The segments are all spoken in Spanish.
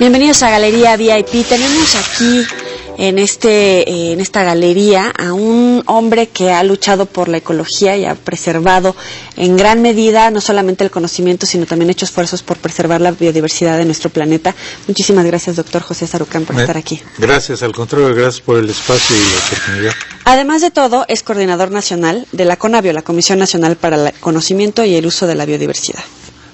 Bienvenidos a Galería VIP. Tenemos aquí en esta galería a un hombre que ha luchado por la ecología y ha preservado en gran medida no solamente el conocimiento, sino también hecho esfuerzos por preservar la biodiversidad de nuestro planeta. Muchísimas gracias, doctor José Sarucán, por estar aquí. Gracias, al contrario, gracias por el espacio y la oportunidad. Además de todo, es coordinador nacional de la CONABIO, la Comisión Nacional para el Conocimiento y el Uso de la Biodiversidad.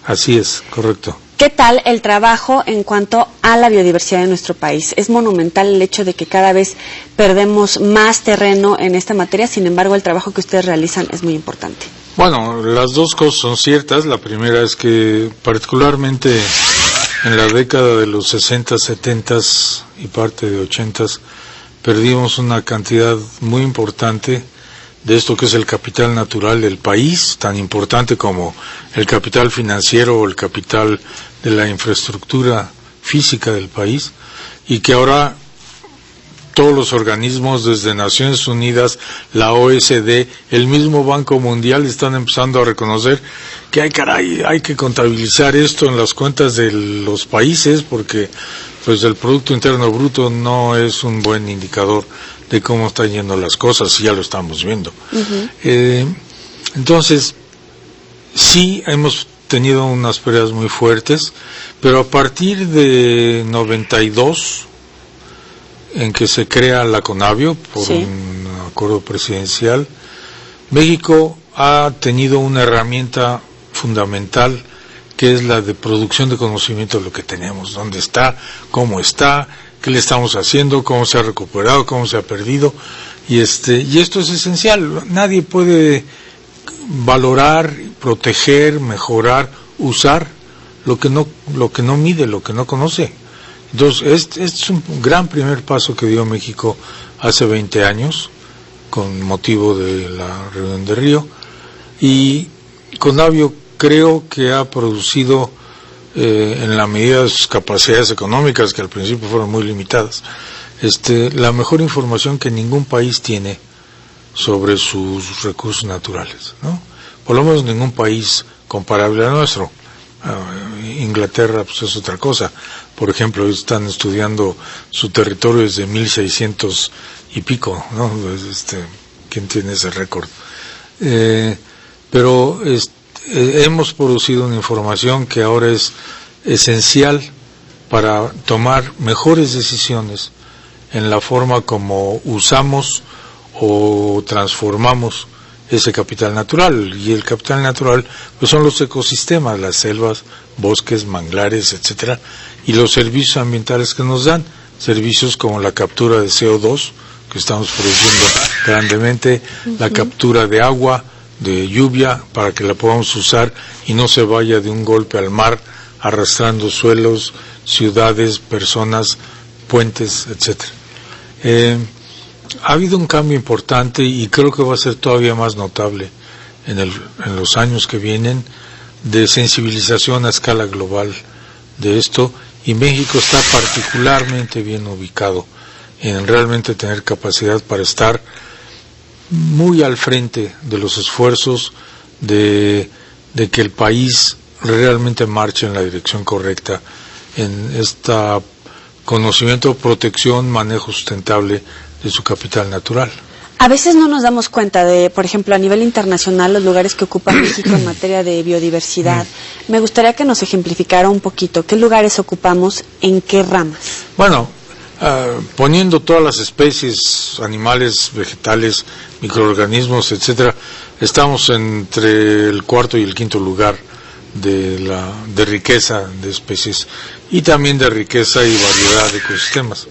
Así es, correcto. ¿Qué tal el trabajo en cuanto a la biodiversidad de nuestro país? Es monumental el hecho de que cada vez perdemos más terreno en esta materia, sin embargo el trabajo que ustedes realizan es muy importante. Bueno, las dos cosas son ciertas. La primera es que particularmente en la década de los 60, 70 y parte de 80 perdimos una cantidad muy importante de esto que es el capital natural del país, tan importante como el capital financiero o el capital de la infraestructura física del país, y que ahora todos los organismos, desde Naciones Unidas, la OSD, el mismo Banco Mundial, están empezando a reconocer que hay que contabilizar esto en las cuentas de los países, porque pues el Producto Interno Bruto no es un buen indicador de cómo están yendo las cosas, y ya lo estamos viendo. Entonces, sí hemos tenido unas pérdidas muy fuertes, pero a partir de 92, en que se crea la CONABIO por un acuerdo presidencial, México ha tenido una herramienta fundamental, que es la de producción de conocimiento de lo que tenemos, dónde está, cómo está, qué le estamos haciendo, cómo se ha recuperado, cómo se ha perdido, y esto es esencial. Nadie puede valorar, proteger, mejorar, usar lo que no mide, lo que no conoce. Entonces, este es un gran primer paso que dio México hace 20 años, con motivo de la reunión de Río, y CONABIO creo que ha producido, en la medida de sus capacidades económicas, que al principio fueron muy limitadas, la mejor información que ningún país tiene sobre sus recursos naturales, ¿no? Por lo menos ningún país comparable al nuestro. Inglaterra pues es otra cosa. Por ejemplo, ellos están estudiando su territorio desde 1600 y pico, ¿no? ¿Quién tiene ese récord? Pero hemos producido una información que ahora es esencial para tomar mejores decisiones en la forma como usamos o transformamos ese capital natural. Y el capital natural pues son los ecosistemas, las selvas, bosques, manglares, etcétera, y los servicios ambientales que nos dan, servicios como la captura de CO2 que estamos produciendo grandemente, la captura de agua, de lluvia, para que la podamos usar y no se vaya de un golpe al mar arrastrando suelos, ciudades, personas, puentes, etcétera. Ha habido un cambio importante, y creo que va a ser todavía más notable en los años que vienen, de sensibilización a escala global de esto, y México está particularmente bien ubicado en realmente tener capacidad para estar muy al frente de los esfuerzos de que el país realmente marche en la dirección correcta en esta conocimiento, protección, manejo sustentable de su capital natural. A veces no nos damos cuenta de, por ejemplo, a nivel internacional, los lugares que ocupa México en materia de biodiversidad. Me gustaría que nos ejemplificara un poquito qué lugares ocupamos, en qué ramas. Bueno, poniendo todas las especies, animales, vegetales, microorganismos, etcétera, estamos entre el cuarto y el quinto lugar de riqueza de especies, y también de riqueza y variedad de ecosistemas.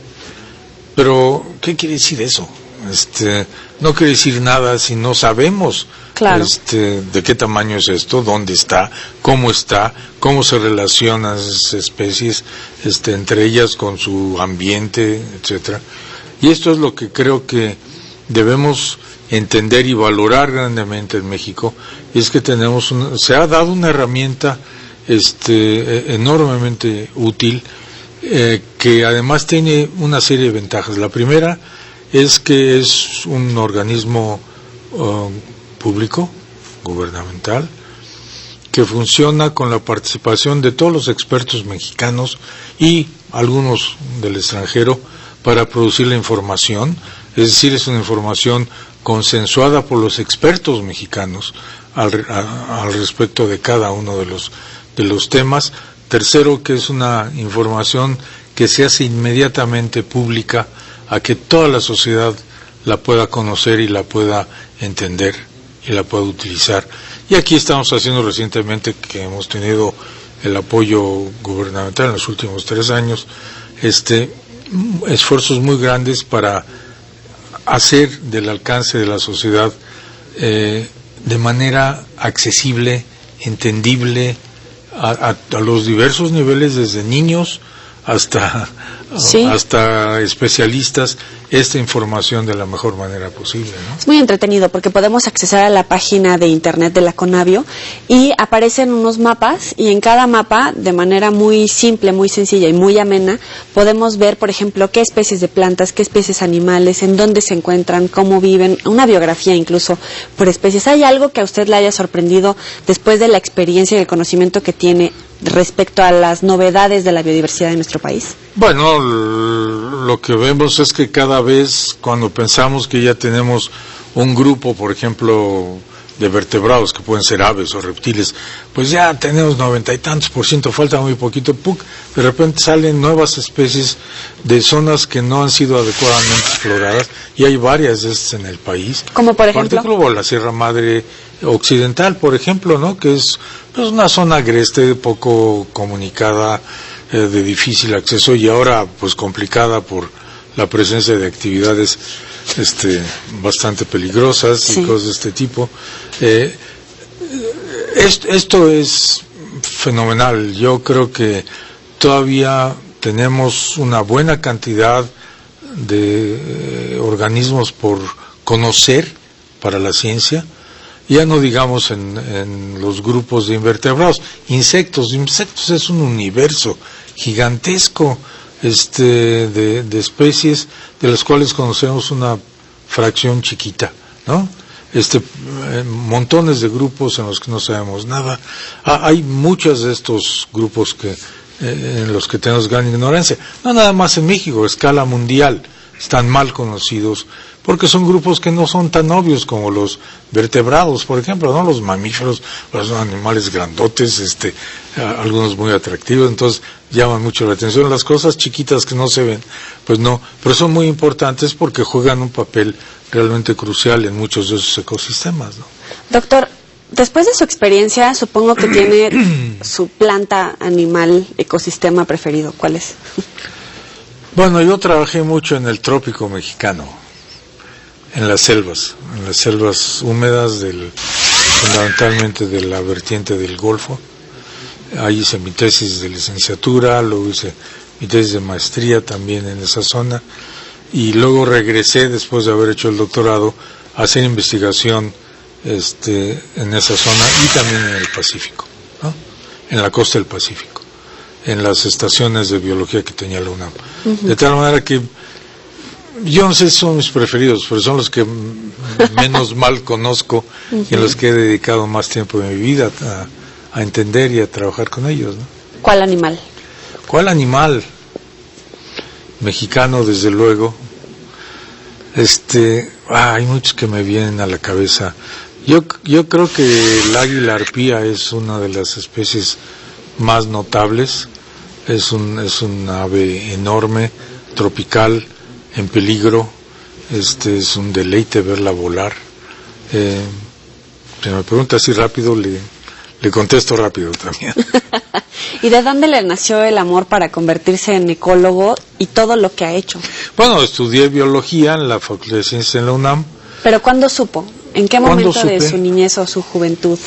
Pero, ¿qué quiere decir eso? No quiere decir nada si no sabemos de qué tamaño es esto, dónde está, cómo se relacionan esas especies entre ellas con su ambiente, etcétera. Y esto es lo que creo que debemos entender y valorar grandemente en México, es que se ha dado una herramienta enormemente útil, que además tiene una serie de ventajas. La primera es que es un organismo público, gubernamental, que funciona con la participación de todos los expertos mexicanos y algunos del extranjero, para producir la información. Es decir, es una información consensuada por los expertos mexicanos al respecto de cada uno de los temas. Tercero, que es una información que se hace inmediatamente pública a que toda la sociedad la pueda conocer y la pueda entender y la pueda utilizar. Y aquí estamos haciendo recientemente, que hemos tenido el apoyo gubernamental en los últimos 3 años, esfuerzos muy grandes para hacer del alcance de la sociedad de manera accesible, entendible, a los diversos niveles, desde niños hasta especialistas, esta información de la mejor manera posible, ¿no? Es muy entretenido porque podemos acceder a la página de internet de la Conavio y aparecen unos mapas, y en cada mapa, de manera muy simple, muy sencilla y muy amena, podemos ver, por ejemplo, qué especies de plantas, qué especies animales, en dónde se encuentran, cómo viven, una biografía incluso por especies. ¿Hay algo que a usted le haya sorprendido después de la experiencia y el conocimiento que tiene respecto a las novedades de la biodiversidad de nuestro país? Bueno, lo que vemos es que cada vez, cuando pensamos que ya tenemos un grupo, por ejemplo, de vertebrados, que pueden ser aves o reptiles, pues ya tenemos 90 y tantos %, falta muy poquito, de repente salen nuevas especies de zonas que no han sido adecuadamente exploradas, y hay varias de estas en el país. ¿Como por ejemplo? La Sierra Madre Occidental, por ejemplo, ¿no? Que es una zona agreste, poco comunicada, de difícil acceso, y ahora pues complicada por la presencia de actividades bastante peligrosas, sí, y cosas de este tipo. Esto es fenomenal. Yo creo que todavía tenemos una buena cantidad de organismos por conocer para la ciencia. Ya no digamos en los grupos de invertebrados. Insectos es un universo gigantesco de especies de las cuales conocemos una fracción chiquita, ¿no? Montones de grupos en los que no sabemos nada. Hay muchos de estos grupos en los que tenemos gran ignorancia. No nada más en México, a escala mundial están mal conocidos, porque son grupos que no son tan obvios como los vertebrados, por ejemplo, ¿no? Los mamíferos, los animales grandotes, algunos muy atractivos, entonces llaman mucho la atención. Las cosas chiquitas que no se ven, pues no, pero son muy importantes porque juegan un papel realmente crucial en muchos de esos ecosistemas, ¿no? Doctor, después de su experiencia, supongo que tiene su planta, animal, ecosistema preferido. ¿Cuál es? Bueno, yo trabajé mucho en el trópico mexicano, en las selvas húmedas, fundamentalmente de la vertiente del Golfo. Ahí hice mi tesis de licenciatura, luego hice mi tesis de maestría también en esa zona, y luego regresé, después de haber hecho el doctorado, a hacer investigación en esa zona, y también en el Pacífico, ¿no? En la costa del Pacífico, en las estaciones de biología que tenía la UNAM. Uh-huh. De tal manera que yo no sé si son mis preferidos, pero son los que menos mal conozco, uh-huh, y en los que he dedicado más tiempo de mi vida a entender y a trabajar con ellos, ¿no? ¿Cuál animal? ¿Cuál animal? Mexicano, desde luego. Hay muchos que me vienen a la cabeza. Yo creo que el águila arpía es una de las especies más notables. Es un ave enorme, tropical, en peligro. Es un deleite verla volar. Si me pregunta así rápido, le contesto rápido también. ¿Y de dónde le nació el amor para convertirse en ecólogo y todo lo que ha hecho? Bueno, estudié biología en la Facultad de Ciencias en la UNAM. ¿Pero cuándo supo? ¿En qué momento de su niñez o su juventud?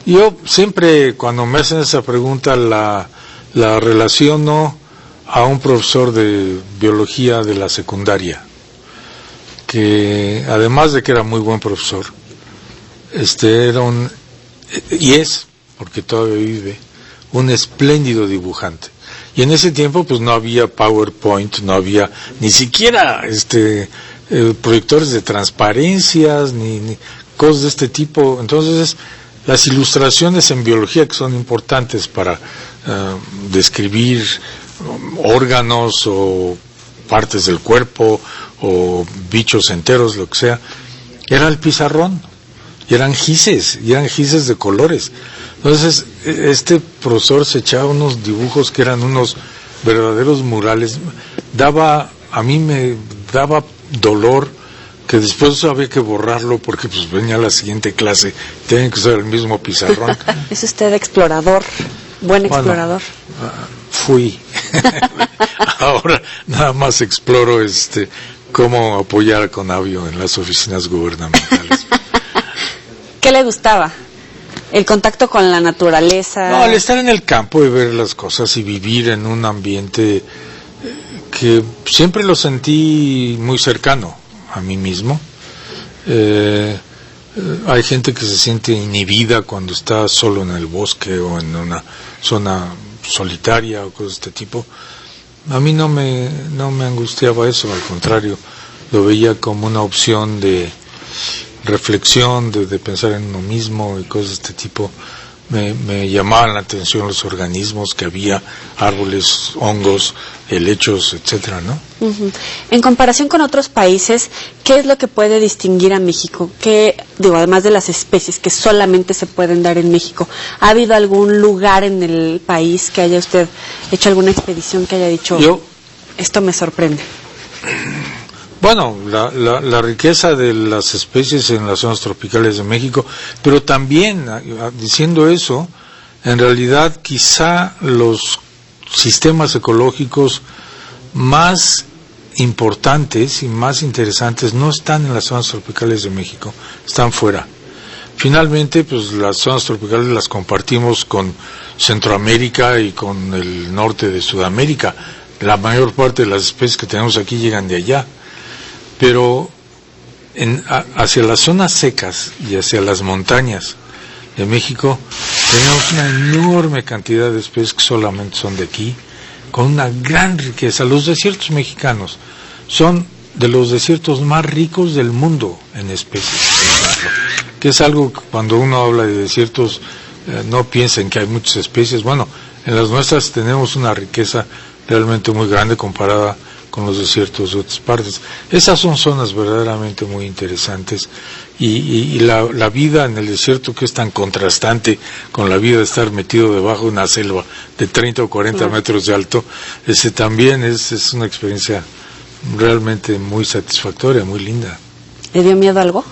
Yo siempre, cuando me hacen esa pregunta, la relaciono a un profesor de biología de la secundaria, que además de que era muy buen profesor, era y es, porque todavía vive, un espléndido dibujante. Y en ese tiempo pues no había PowerPoint, no había ni siquiera proyectores de transparencias, ni cosas de este tipo. Entonces las ilustraciones en biología, que son importantes para describir órganos o partes del cuerpo o bichos enteros, lo que sea, era el pizarrón, y eran gises de colores. Entonces este profesor se echaba unos dibujos que eran unos verdaderos murales. A mí me daba dolor que después había que borrarlo porque pues venía la siguiente clase, tenían que usar el mismo pizarrón. Es usted explorador, buen explorador. Fui. Ahora nada más exploro cómo apoyar a Conavio en las oficinas gubernamentales. ¿Qué le gustaba? ¿El contacto con la naturaleza? No, el estar en el campo y ver las cosas y vivir en un ambiente que siempre lo sentí muy cercano a mí mismo. Hay gente que se siente inhibida cuando está solo en el bosque o en una zona solitaria o cosas de este tipo. A mí no me angustiaba eso, al contrario, lo veía como una opción de reflexión, de pensar en uno mismo y cosas de este tipo. Me llamaban la atención los organismos que había, árboles, hongos, helechos, etcétera, ¿no? Uh-huh. En comparación con otros países, ¿qué es lo que puede distinguir a México? Además de las especies que solamente se pueden dar en México, ¿ha habido algún lugar en el país que haya usted hecho alguna expedición que haya dicho, esto me sorprende? Bueno, la riqueza de las especies en las zonas tropicales de México, pero también, diciendo eso, en realidad quizá los sistemas ecológicos más importantes y más interesantes no están en las zonas tropicales de México, están fuera. Finalmente, pues las zonas tropicales las compartimos con Centroamérica y con el norte de Sudamérica. La mayor parte de las especies que tenemos aquí llegan de allá. Pero hacia las zonas secas y hacia las montañas de México tenemos una enorme cantidad de especies que solamente son de aquí, con una gran riqueza. Los desiertos mexicanos son de los desiertos más ricos del mundo en especies, por ejemplo, que es algo que cuando uno habla de desiertos no piensa en que hay muchas especies. Bueno, en las nuestras tenemos una riqueza realmente muy grande comparada con los desiertos de otras partes. Esas son zonas verdaderamente muy interesantes y la vida en el desierto, que es tan contrastante con la vida de estar metido debajo de una selva de 30 o 40 metros de alto, también es una experiencia realmente muy satisfactoria, muy linda. ¿Le dio miedo algo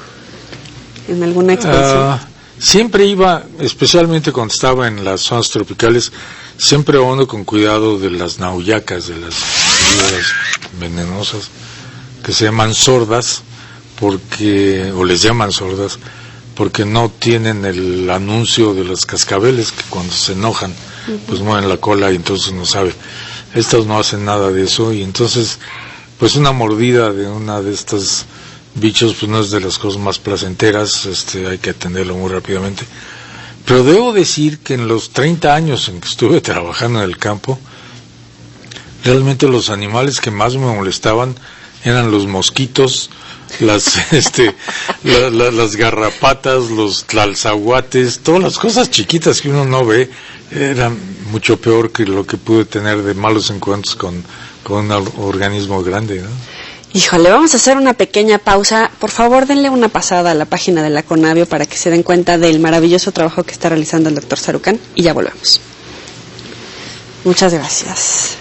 en alguna expedición? Siempre iba, especialmente cuando estaba en las zonas tropicales, siempre ando con cuidado de las nauyacas, de las víboras venenosas, que se llaman sordas, o les llaman sordas, porque no tienen el anuncio de los cascabeles, que cuando se enojan, pues mueven la cola y entonces uno sabe. Estas no hacen nada de eso, y entonces, pues una mordida de una de estas bichos, pues no es de las cosas más placenteras, hay que atenderlo muy rápidamente. Pero debo decir que en los 30 años en que estuve trabajando en el campo, realmente los animales que más me molestaban eran los mosquitos, las garrapatas, los tlalzahuates, todas las cosas chiquitas que uno no ve, eran mucho peor que lo que pude tener de malos encuentros con un organismo grande, ¿no? Híjole, vamos a hacer una pequeña pausa. Por favor, denle una pasada a la página de la Conavio para que se den cuenta del maravilloso trabajo que está realizando el doctor Sarucán, y ya volvemos. Muchas gracias.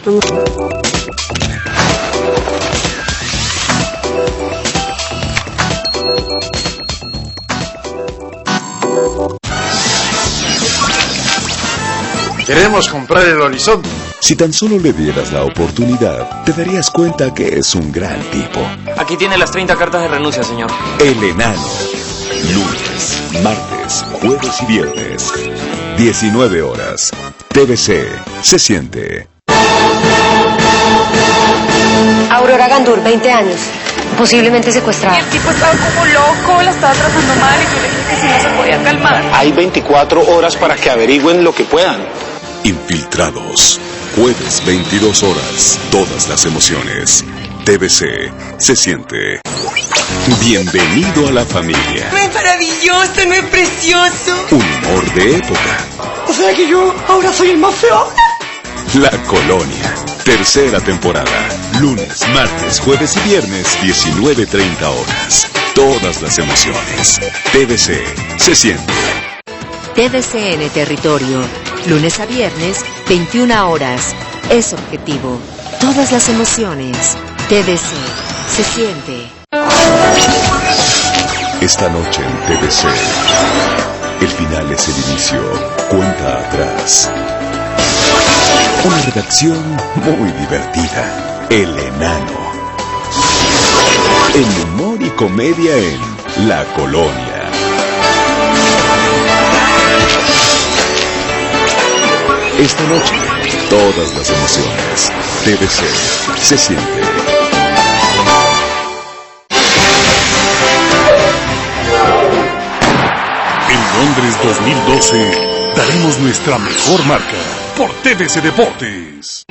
Vamos. Queremos comprar el Horizonte. Si tan solo le dieras la oportunidad, te darías cuenta que es un gran tipo. Aquí tiene las 30 cartas de renuncia, señor. El Enano. Lunes, martes, jueves y viernes. 19 horas. TVC. Se siente. Aurora Gandur, 20 años. Posiblemente secuestrada. El tipo estaba como loco, la estaba tratando mal y yo le dije que si no se podía calmar. Hay 24 horas para que averigüen lo que puedan. Infiltrados. Jueves 22 horas. Todas las emociones. TVC. Se siente. Bienvenido a la familia. ¡No es maravilloso, no es precioso! Un humor de época. O sea que yo ahora soy el más feo. La Colonia, tercera temporada. Lunes, martes, jueves y viernes, 19:30 horas. Todas las emociones. TVC se siente. TVC en el territorio. Lunes a viernes, 21 horas. Es objetivo. Todas las emociones. TVC se siente. Esta noche en TVC. El final es el inicio. Cuenta atrás. Una redacción muy divertida. El Enano. El humor y comedia en La Colonia. Esta noche, todas las emociones. TVC se siente. En Londres 2012, daremos nuestra mejor marca por TVC Deportes.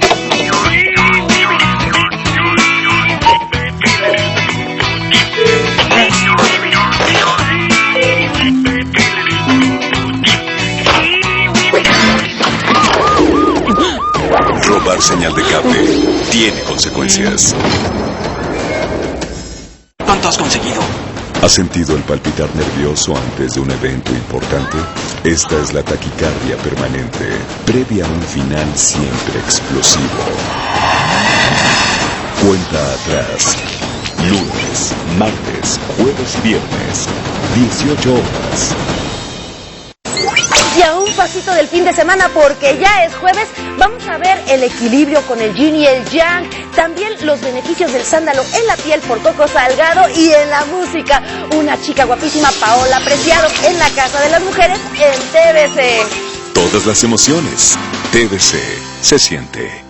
Robar señal de cable tiene consecuencias. ¿Cuánto has conseguido? ¿Has sentido el palpitar nervioso antes de un evento importante? Esta es la taquicardia permanente, previa a un final siempre explosivo. Cuenta atrás. Lunes, martes, jueves y viernes, 18 horas. Y a un pasito del fin de semana, porque ya es jueves, vamos a ver el equilibrio con el yin y el yang, también los beneficios del sándalo en la piel por Coco Salgado y en la música, una chica guapísima, Paola Preciado, en la Casa de las Mujeres en TVC. Todas las emociones, TVC se siente.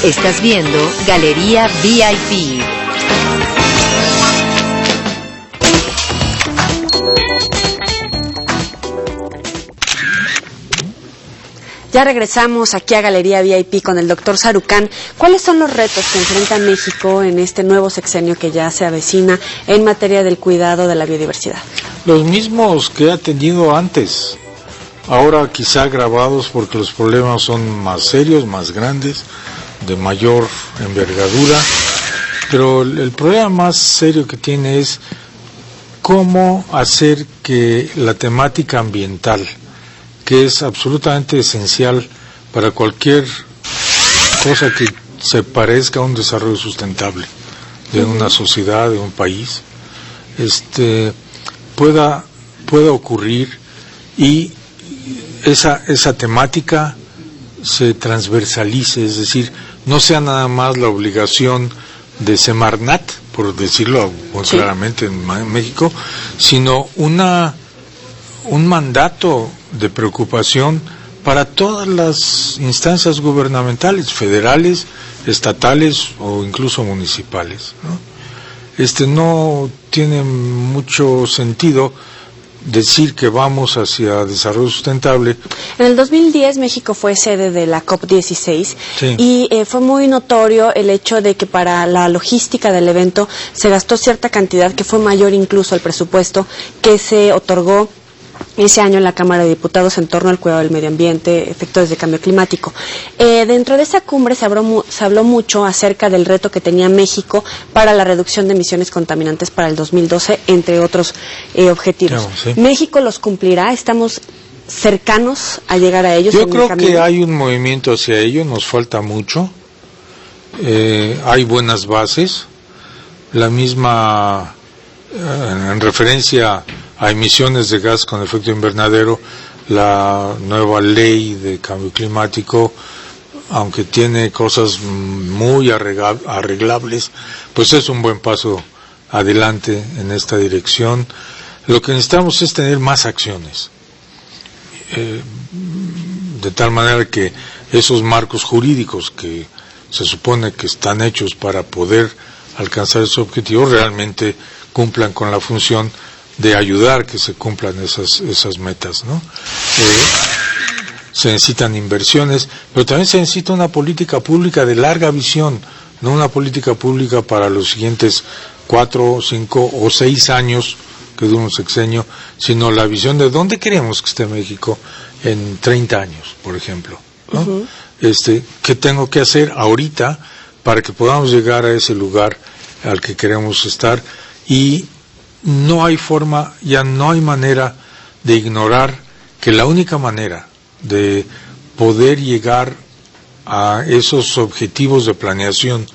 Estás viendo Galería VIP. Ya regresamos aquí a Galería VIP con el doctor Sarucán. ¿Cuáles son los retos que enfrenta México en este nuevo sexenio que ya se avecina en materia del cuidado de la biodiversidad? Los mismos que ha tenido antes, ahora quizá agravados porque los problemas son más serios, más grandes, de mayor envergadura, pero el problema más serio que tiene es cómo hacer que la temática ambiental, que es absolutamente esencial para cualquier cosa que se parezca a un desarrollo sustentable de una sociedad, de un país, pueda ocurrir y esa temática se transversalice, es decir, no sea nada más la obligación de Semarnat, por decirlo muy claramente en México, sino un mandato de preocupación para todas las instancias gubernamentales, federales, estatales o incluso municipales, ¿no? No tiene mucho sentido decir que vamos hacia desarrollo sustentable. En el 2010 México fue sede de la COP16 y fue muy notorio el hecho de que para la logística del evento se gastó cierta cantidad que fue mayor incluso al presupuesto que se otorgó ese año en la Cámara de Diputados en torno al cuidado del medio ambiente, efectos de cambio climático. Dentro de esa cumbre se habló mucho acerca del reto que tenía México para la reducción de emisiones contaminantes para el 2012, entre otros objetivos. Claro, sí. ¿México los cumplirá? ¿Estamos cercanos a llegar a ellos? Yo creo que hay un movimiento hacia ello, nos falta mucho. Hay buenas bases. La misma, en referencia a emisiones de gas con efecto invernadero, la nueva ley de cambio climático, aunque tiene cosas muy arreglables, pues es un buen paso adelante en esta dirección. Lo que necesitamos es tener más acciones, de tal manera que esos marcos jurídicos que se supone que están hechos para poder alcanzar esos objetivos realmente cumplan con la función de ayudar que se cumplan esas metas, ¿no? Se necesitan inversiones, pero también se necesita una política pública de larga visión, no una política pública para los siguientes 4, 5 o 6 años que dure un sexenio, sino la visión de dónde queremos que esté México en 30 años, por ejemplo, ¿no? ¿Qué tengo que hacer ahorita para que podamos llegar a ese lugar al que queremos estar? Y no hay forma, ya no hay manera de ignorar que la única manera de poder llegar a esos objetivos de planeación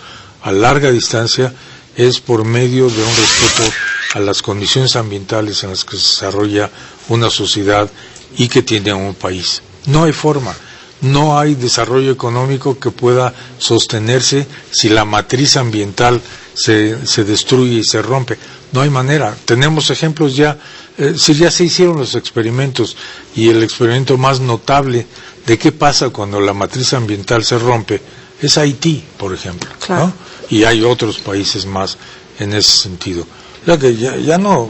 a larga distancia es por medio de un respeto a las condiciones ambientales en las que se desarrolla una sociedad y que tiene un país. No hay forma, no hay desarrollo económico que pueda sostenerse si la matriz ambiental se destruye y se rompe. No hay manera. Tenemos ejemplos ya, ya se hicieron los experimentos, y el experimento más notable de qué pasa cuando la matriz ambiental se rompe es Haití, por ejemplo, claro, ¿no? Y hay otros países más en ese sentido. O sea que ya no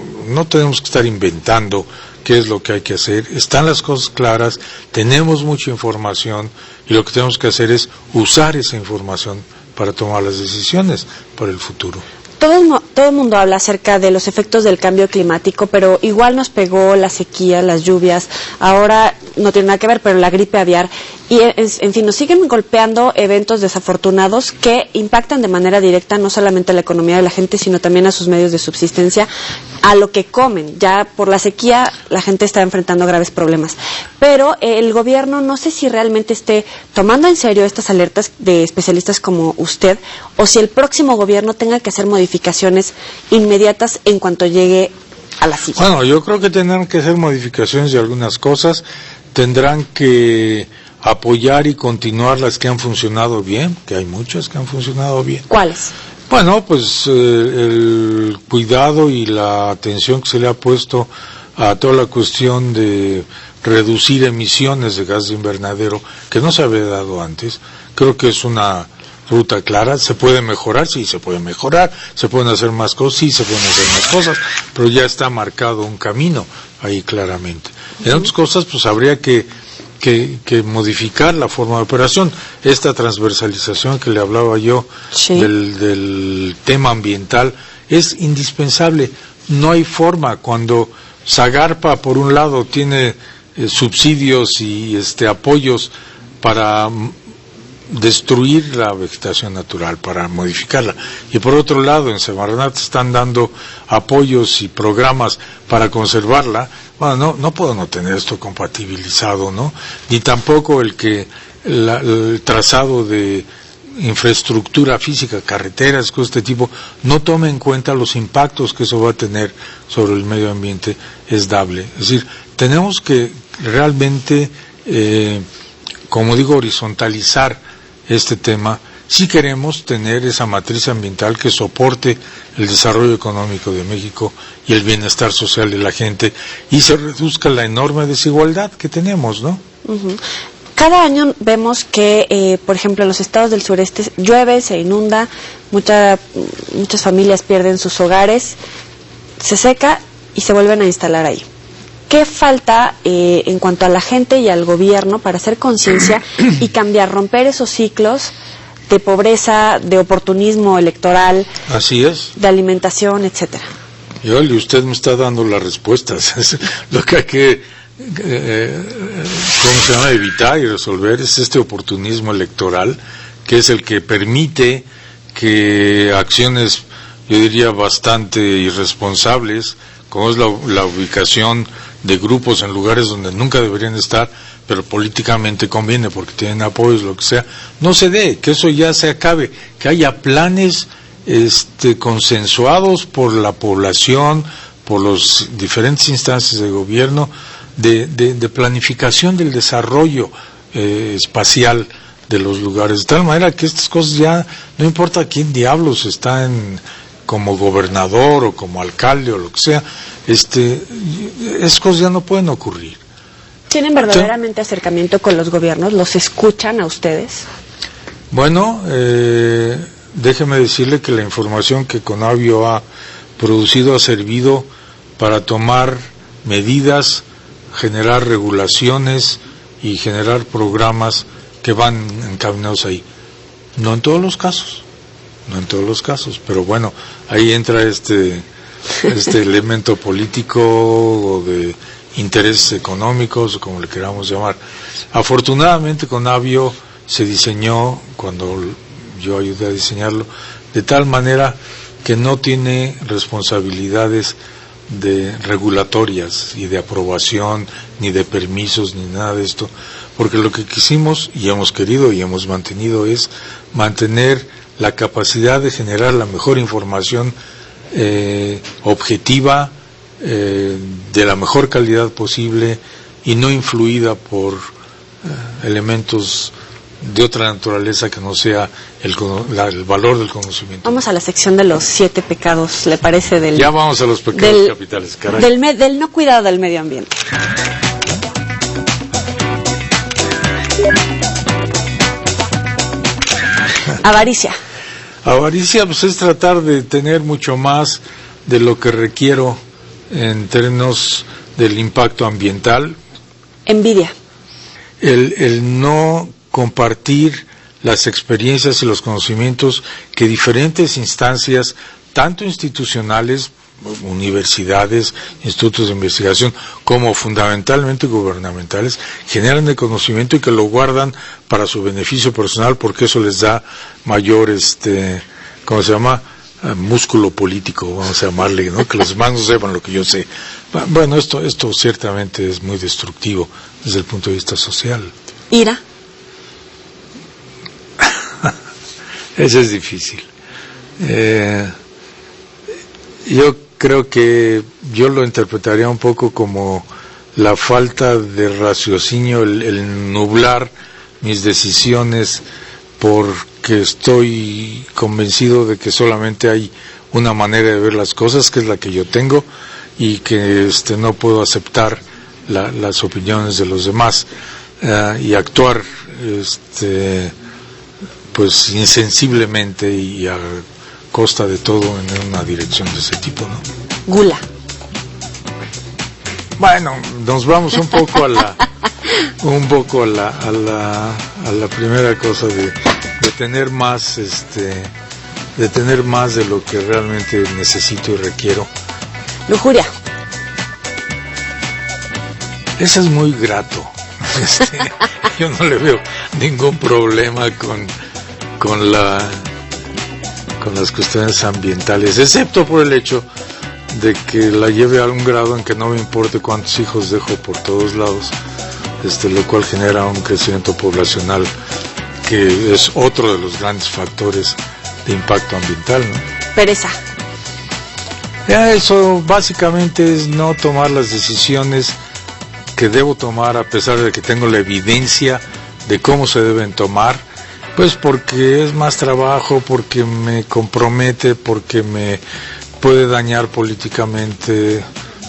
tenemos que estar inventando qué es lo que hay que hacer. Están las cosas claras, tenemos mucha información, y lo que tenemos que hacer es usar esa información para tomar las decisiones para el futuro. Todo el mundo habla acerca de los efectos del cambio climático, pero igual nos pegó la sequía, las lluvias, ahora no tiene nada que ver, pero la gripe aviar, y en fin, nos siguen golpeando eventos desafortunados que impactan de manera directa no solamente a la economía de la gente, sino también a sus medios de subsistencia, a lo que comen. Ya por la sequía la gente está enfrentando graves problemas, pero el gobierno no sé si realmente esté tomando en serio estas alertas de especialistas como usted, o si el próximo gobierno tenga que hacer modificaciones inmediatas en cuanto llegue a la silla. Bueno, yo creo que tendrán que hacer modificaciones de algunas cosas, tendrán que apoyar y continuar las que han funcionado bien, que hay muchas que han funcionado bien. ¿Cuáles? Bueno, pues el cuidado y la atención que se le ha puesto a toda la cuestión de reducir emisiones de gas de invernadero, que no se había dado antes. Creo que es una ruta clara. ¿Se puede mejorar? Sí, se puede mejorar. ¿Se pueden hacer más cosas? Sí, se pueden hacer más cosas, pero ya está marcado un camino ahí claramente. En otras cosas, pues habría que modificar la forma de operación. Esta transversalización que le hablaba yo, sí, del tema ambiental es indispensable. No hay forma. Cuando Zagarpa por un lado tiene subsidios y apoyos para destruir la vegetación natural, para modificarla, y por otro lado en Semarnat están dando apoyos y programas para conservarla, bueno, no puedo no tener esto compatibilizado, ¿no? Ni tampoco el trazado de infraestructura física, carreteras, cosas de este tipo, no tome en cuenta los impactos que eso va a tener sobre el medio ambiente, es dable. Es decir, tenemos que realmente, como digo, horizontalizar este tema si queremos tener esa matriz ambiental que soporte el desarrollo económico de México y el bienestar social de la gente, y se reduzca la enorme desigualdad que tenemos, ¿no? Uh-huh. Cada año vemos que, por ejemplo, en los estados del sureste llueve, se inunda, muchas familias pierden sus hogares, se seca y se vuelven a instalar ahí. ¿Qué falta en cuanto a la gente y al gobierno para hacer conciencia y cambiar, romper esos ciclos de pobreza, de oportunismo electoral? Así es. De alimentación, etcétera. Y usted me está dando las respuestas. Lo que hay que evitar y resolver es este oportunismo electoral, que es el que permite que acciones, yo diría, bastante irresponsables, como es la ubicación de grupos en lugares donde nunca deberían estar, pero políticamente conviene porque tienen apoyos, lo que sea, no se dé, que eso ya se acabe, que haya planes consensuados por la población, por las diferentes instancias de gobierno, de planificación del desarrollo espacial de los lugares, de tal manera que estas cosas ya, no importa quién diablos está como gobernador o como alcalde o lo que sea, esas cosas ya no pueden ocurrir. ¿Tienen verdaderamente acercamiento con los gobiernos? ¿Los escuchan a ustedes? Bueno, déjeme decirle que la información que Conavio ha producido ha servido para tomar medidas, generar regulaciones y generar programas que van encaminados ahí. No en todos los casos, pero bueno, ahí entra elemento político o de intereses económicos, o como le queramos llamar. Afortunadamente Conavio se diseñó, cuando yo ayudé a diseñarlo, de tal manera que no tiene responsabilidades de regulatorias y de aprobación, ni de permisos, ni nada de esto, porque lo que quisimos y hemos querido y hemos mantenido es mantener la capacidad de generar la mejor información objetiva, de la mejor calidad posible y no influida por elementos de otra naturaleza que no sea el valor del conocimiento. Vamos a la sección de los 7 pecados, ¿le parece? Ya vamos a los pecados capitales, caray. Del no cuidado del medio ambiente. Avaricia. Avaricia, pues es tratar de tener mucho más de lo que requiero en términos del impacto ambiental. Envidia. El no compartir las experiencias y los conocimientos que diferentes instancias, tanto institucionales, universidades, institutos de investigación, como fundamentalmente gubernamentales, generan de conocimiento y que lo guardan para su beneficio personal, porque eso les da mayor, ¿cómo se llama? Músculo político, vamos a llamarle, ¿no? Que los demás no sepan lo que yo sé. Bueno, esto ciertamente es muy destructivo desde el punto de vista social. Ira. Eso es difícil. Yo creo que yo lo interpretaría un poco como la falta de raciocinio, el nublar mis decisiones porque estoy convencido de que solamente hay una manera de ver las cosas, que es la que yo tengo, y que no puedo aceptar las opiniones de los demás y actuar pues insensiblemente y a costa de todo en una dirección de ese tipo, ¿no? Gula. Bueno, nos vamos un poco a la primera cosa de tener más de lo que realmente necesito y requiero. Lujuria. Eso es muy grato. Yo no le veo ningún problema con las cuestiones ambientales, excepto por el hecho de que la lleve a un grado en que no me importe cuántos hijos dejo por todos lados, lo cual genera un crecimiento poblacional que es otro de los grandes factores de impacto ambiental, ¿no? Pereza. Ya eso básicamente es no tomar las decisiones que debo tomar a pesar de que tengo la evidencia de cómo se deben tomar, pues porque es más trabajo, porque me compromete, porque me puede dañar políticamente.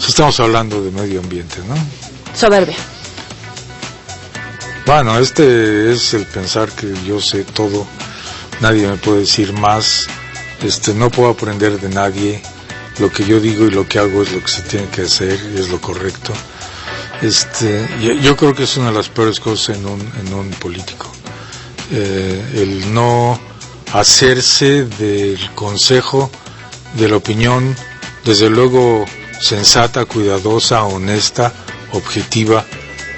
Estamos hablando de medio ambiente, ¿no? Soberbia. Bueno, es el pensar que yo sé todo, nadie me puede decir más, no puedo aprender de nadie, lo que yo digo y lo que hago es lo que se tiene que hacer y es lo correcto. Yo creo que es una de las peores cosas en un político. El no hacerse del consejo, de la opinión, desde luego sensata, cuidadosa, honesta, objetiva,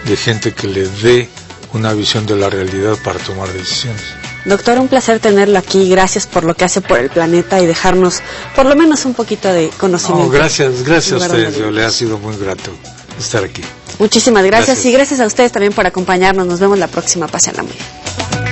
de gente que le dé una visión de la realidad para tomar decisiones. Doctor, un placer tenerlo aquí. Gracias por lo que hace por el planeta y dejarnos por lo menos un poquito de conocimiento. No, gracias a ustedes. Le ha sido muy grato estar aquí. Muchísimas gracias y gracias a ustedes también por acompañarnos. Nos vemos la próxima. Pásenla muy bien.